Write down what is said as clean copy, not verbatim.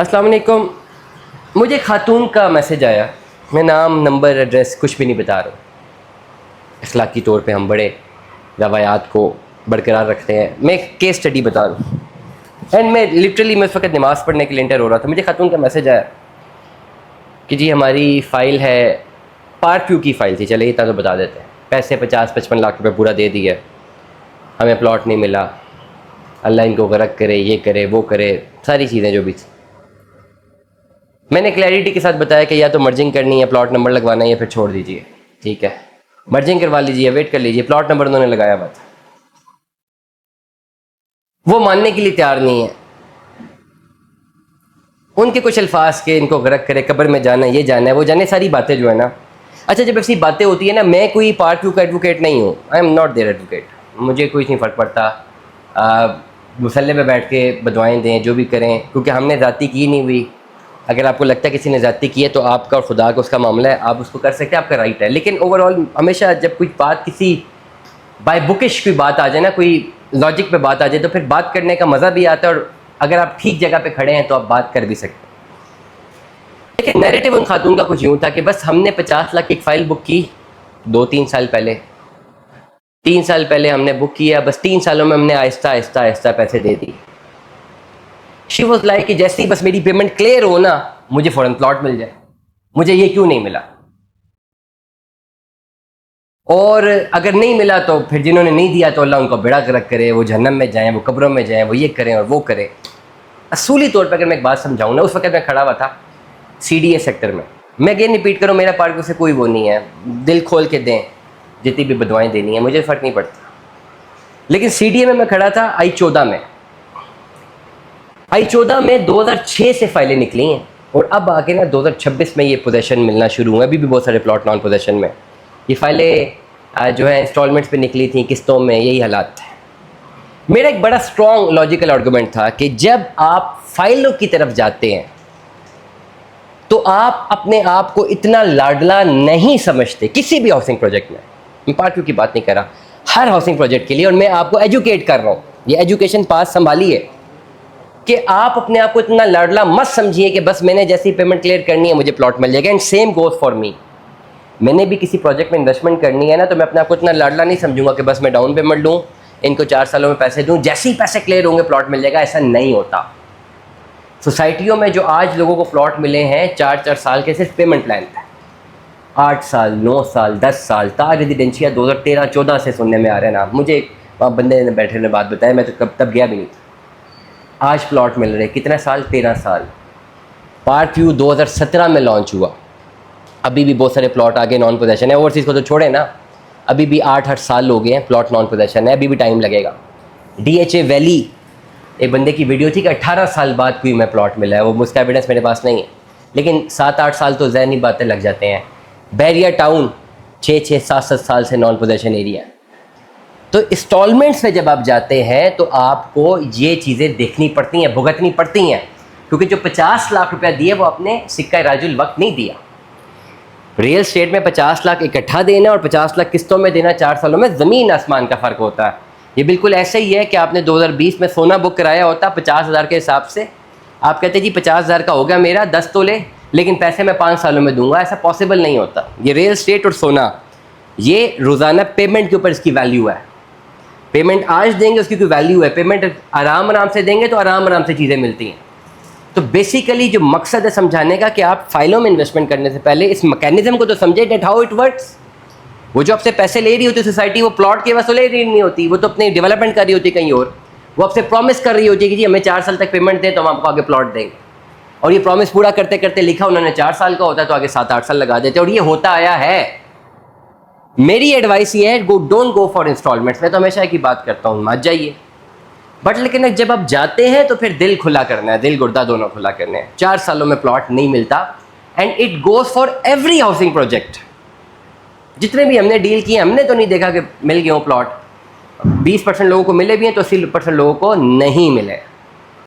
السلام علیکم. مجھے خاتون کا میسج آیا. میں نام نمبر ایڈریس کچھ بھی نہیں بتا رہا. اخلاقی طور پہ ہم بڑے روایات کو برقرار رکھتے ہیں. میں ایک کیس اسٹڈی بتا رہا ہوں. اینڈ میں اس وقت نماز پڑھنے کے لیے انٹر ہو رہا تھا. مجھے خاتون کا میسج آیا کہ جی ہماری فائل ہے، پارٹ 2 کی فائل تھی. چلے اتنا تو بتا دیتے ہیں. پیسے 50-55 لاکھ روپے پورا دے دیا، ہمیں پلاٹ نہیں ملا. اللہ ان کو غرق کرے، یہ کرے وہ کرے، ساری چیزیں جو بھی تھی. میں نے کلیئرٹی کے ساتھ بتایا کہ یا تو مرجنگ کرنی ہے، پلاٹ نمبر لگوانا ہے، یا پھر چھوڑ دیجئے. ٹھیک ہے، مرجنگ کروا لیجئے، ویٹ کر لیجئے. پلاٹ نمبر انہوں نے لگایا ہوا تھا. وہ ماننے کے لیے تیار نہیں ہے. ان کے کچھ الفاظ کے ان کو غرق کرے، قبر میں جانا ہے، یہ جانا ہے، وہ جانے، ساری باتیں جو ہے نا. اچھا جب ایسی باتیں ہوتی ہیں نا، میں کوئی پارٹ 2 کا ایڈوکیٹ نہیں ہوں. I am not their advocate. مجھے کوئی نہیں فرق پڑتا. مسلح پہ بیٹھ کے بدوائیں دیں، جو بھی کریں، کیونکہ ہم نے ذاتی کی نہیں ہوئی. اگر آپ کو لگتا ہے کسی نے زیادتی کی ہے تو آپ کا اور خدا کا اس کا معاملہ ہے، آپ اس کو کر سکتے ہیں، آپ کا رائٹ ہے. لیکن اوور آل ہمیشہ جب کوئی بات کسی بائی بکش کوئی بات آ جائے نا، کوئی لاجک پہ بات آ جائے، تو پھر بات کرنے کا مزہ بھی آتا ہے، اور اگر آپ ٹھیک جگہ پہ کھڑے ہیں تو آپ بات کر بھی سکتے ہیں. لیکن نیریٹو ان خاتون کا کچھ یوں تھا کہ بس ہم نے 50 لاکھ کی ایک فائل بک کی 2-3 سال پہلے. 3 سال پہلے ہم نے بک کیا، بس 3 سالوں میں ہم نے آہستہ آہستہ آہستہ پیسے دے دی. شی واز لائک کہ جیسے ہی بس میری پیمنٹ کلیئر ہو نا، مجھے فوراً پلاٹ مل جائے. مجھے یہ کیوں نہیں ملا؟ اور اگر نہیں ملا تو پھر جنہوں نے نہیں دیا تو اللہ ان کو بیڑا غرق کرے، وہ جہنم میں جائیں، وہ قبروں میں جائیں، وہ یہ کریں اور وہ کریں. اصولی طور پر اگر میں ایک بات سمجھاؤں نا، اس وقت میں کھڑا ہوا تھا CDA سیکٹر میں. میں اگین ریپیٹ کروں، میرا پارٹ سے کوئی وہ نہیں ہے. دل کھول کے دیں جتنی بھی بدوائیں دینی ہیں، مجھے فرق نہیں پڑتا. لیکن CDA میں کھڑا تھا I-14 میں. I-14 میں 2006 سے فائلیں نکلی ہیں، اور اب آگے نا 2026 میں یہ پوزیشن ملنا شروع ہوئے. ابھی بھی بہت سارے پلاٹ نان پوزیشن میں. یہ فائلیں جو ہے انسٹالمنٹس پہ نکلی تھیں، قسطوں میں، یہی حالات تھے. میرا ایک بڑا اسٹرانگ لاجیکل آرگومنٹ تھا کہ جب آپ فائلوں کی طرف جاتے ہیں تو آپ اپنے آپ کو اتنا لاڈلا نہیں سمجھتے کسی بھی ہاؤسنگ پروجیکٹ میں. میں پارٹ 2 کی بات نہیں کر رہا، ہر ہاؤسنگ پروجیکٹ کے لیے. اور میں آپ کو ایجوکیٹ کر رہا ہوں، یہ ایجوکیشن پاس سنبھالیے کہ آپ اپنے آپ کو اتنا لاڈلا مت سمجھیے کہ بس میں نے جیسی پیمنٹ کلیئر کرنی ہے مجھے پلاٹ مل جائے گا. And same goes for me. میں نے بھی کسی پروجیکٹ میں انویسٹمنٹ کرنی ہے نا، تو میں اپنے آپ کو اتنا لاڈلا نہیں سمجھوں گا کہ بس میں ڈاؤن پیمنٹ دوں، ان کو 4 سالوں میں پیسے دوں، جیسے ہی پیسے کلیئر ہوں گے پلاٹ مل جائے گا. ایسا نہیں ہوتا. سوسائٹیوں میں جو آج لوگوں کو پلاٹ ملے ہیں 4 سال کے صرف پیمنٹ پلان تھے. 8 سال 9 سال 10 سال. تاج ریزیڈینشیا 2013-14 سے سننے میں آ رہے ہیں نا. مجھے وہاں بندے نے بیٹھے نے بات بتایا، میں تو تب گیا بھی نہیں تھا. آج پلاٹ مل رہے کتنے سال؟ 13 سال. پارٹ 2 2017 میں لانچ ہوا. ابھی بھی بہت سارے پلاٹ آگے نان پوزیشن ہے. اوورسیز کو تو چھوڑیں نا، ابھی بھی 8 سال ہو گئے ہیں پلاٹ نان پوزیشن ہے. ابھی بھی ٹائم لگے گا. DHA ویلی ایک بندے کی ویڈیو تھی کہ 18 سال بعد کوئی میں پلاٹ ملا ہے. وہ مجھ کا ایویڈنس میرے پاس نہیں ہے، لیکن 7-8 سال تو ذہنی باتیں لگ جاتے ہیں. بیریا ٹاؤن 6-6 7-7 سال سے نان پوزیشن ایریا. تو انسٹالمنٹس میں جب آپ جاتے ہیں تو آپ کو یہ چیزیں دیکھنی پڑتی ہیں، بھگتنی پڑتی ہیں. کیونکہ جو 50 لاکھ روپیہ دیے وہ آپ نے سکہ راج الوقت نہیں دیا. ریئل اسٹیٹ میں 50 لاکھ اکٹھا دینا اور 50 لاکھ قسطوں میں دینا 4 سالوں میں زمین آسمان کا فرق ہوتا ہے. یہ بالکل ایسا ہی ہے کہ آپ نے 2020 میں سونا بک کرایا ہوتا 50,000 کے حساب سے. آپ کہتے جی 50,000 کا ہو گیا میرا 10 تولے، لیکن پیسے میں 5 سالوں میں دوں گا. ایسا پاسبل نہیں ہوتا. یہ ریئل اسٹیٹ اور سونا، یہ روزانہ پیمنٹ کے اوپر اس کی ویلیو ہے. پیمنٹ آج دیں گے اس کی کوئی ویلیو ہے. پیمنٹ آرام سے دیں گے تو آرام سے چیزیں ملتی ہیں. تو بیسیکلی جو مقصد ہے سمجھانے کا کہ آپ فائلوں میں انویسٹمنٹ کرنے سے پہلے اس میکینزم کو تو سمجھے دیٹ ہاؤ اٹ ورکس. وہ جو آپ سے پیسے لے رہی ہوتی سوسائٹی، وہ پلاٹ کے واسطے لے رہی نہیں ہوتی، وہ تو اپنی ڈیولپمنٹ کر رہی ہوتی کہیں اور. وہ آپ سے پرومس کر رہی ہوتی ہے کہ جی ہمیں 4 سال تک پیمنٹ دیں تو ہم آپ کو آگے پلاٹ دیں گے. اور یہ پرومس پورا کرتے کرتے لکھا انہوں نے 4 سال کا ہوتا ہے تو آگے 7-8 سال لگا دیتے. اور یہ ہوتا آیا ہے. میری ایڈوائس یہ ہے ڈونٹ گو فار انسٹالمنٹس. میں تو ہمیشہ ایک ہی بات کرتا ہوں، مت جائیے. بٹ لیکن جب آپ جاتے ہیں تو پھر دل کھلا کرنا ہے، دل گردہ دونوں کھلا کرنے ہیں. 4 سالوں میں پلاٹ نہیں ملتا. And it goes for every housing project. جتنے بھی ہم نے ڈیل کیے، ہم نے تو نہیں دیکھا کہ مل گئے ہوں پلاٹ. 20% لوگوں کو ملے بھی ہیں تو 80% لوگوں کو نہیں ملے.